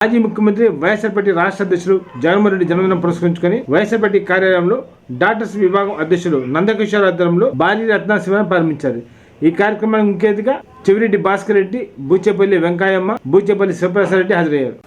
మాజీ ముఖ్యమంత్రి వైఎస్ఆర్పీ రాష్ట్ర అధ్యక్షుడు జగన్మోహన్ రెడ్డి జన్మదినం పురస్కరించుకుని వైఎస్ఆర్పీ కార్యాలయంలో డాక్టర్స్ విభాగం అధ్యక్షుడు నందకిషోర్ ఆధ్వర్యంలో భారీ రత్న శిబిరం ప్రారంభించారు. ఈ కార్యక్రమానికి ముఖ్య అతిథిగా చెవిరెడ్డి భాస్కర్ రెడ్డి, బూచేపల్లి వెంకయ్యమ్మ, బూచేపల్లి శివప్రసాద్ రెడ్డి హాజరయ్యారు.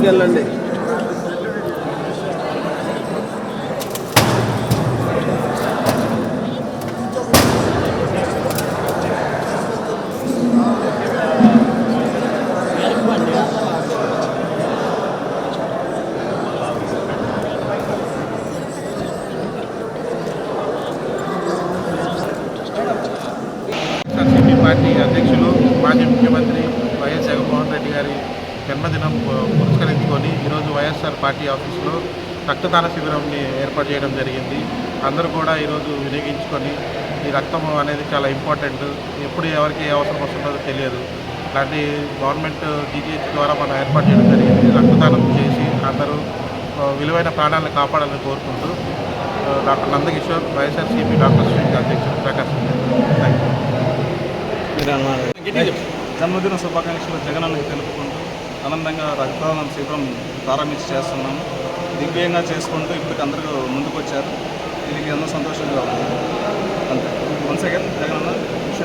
వెళ్ళండి. పార్టీ అధ్యక్షులు మాజీ ముఖ్యమంత్రి వైఎస్ జగన్మోహన్ రెడ్డి గారి జన్మదినం పురస్కరించుకొని ఈరోజు వైఎస్ఆర్ పార్టీ ఆఫీసులో రక్తదాన శిబిరంని ఏర్పాటు చేయడం జరిగింది. అందరూ కూడా ఈరోజు వినియోగించుకొని ఈ రక్తం అనేది చాలా ఇంపార్టెంట్, ఎప్పుడు ఎవరికి అవసరం వస్తుందో తెలియదు. ఇలాంటి గవర్నమెంట్ జీజీహెచ్ ద్వారా మనం ఏర్పాటు చేయడం జరిగింది. రక్తదానం చేసి అందరూ విలువైన ప్రాణాలను కాపాడాలని కోరుకుంటూ doctor Nandakishore, YSRCP doctor street అధ్యక్షుడు ప్రకాశం. జన్మదిన శుభాకాంక్షలు జగనన్నకి తెలుపుకుంటూ ఆనందంగా రక్తదానం శిబిరం ప్రారంభించి చేస్తున్నాము. దిగ్విజయంగా చేసుకుంటూ ఇప్పటికి అందరూ ముందుకు వచ్చారు. ఇది ఎంతో సంతోషంగా ఉంది. అంతే. One second.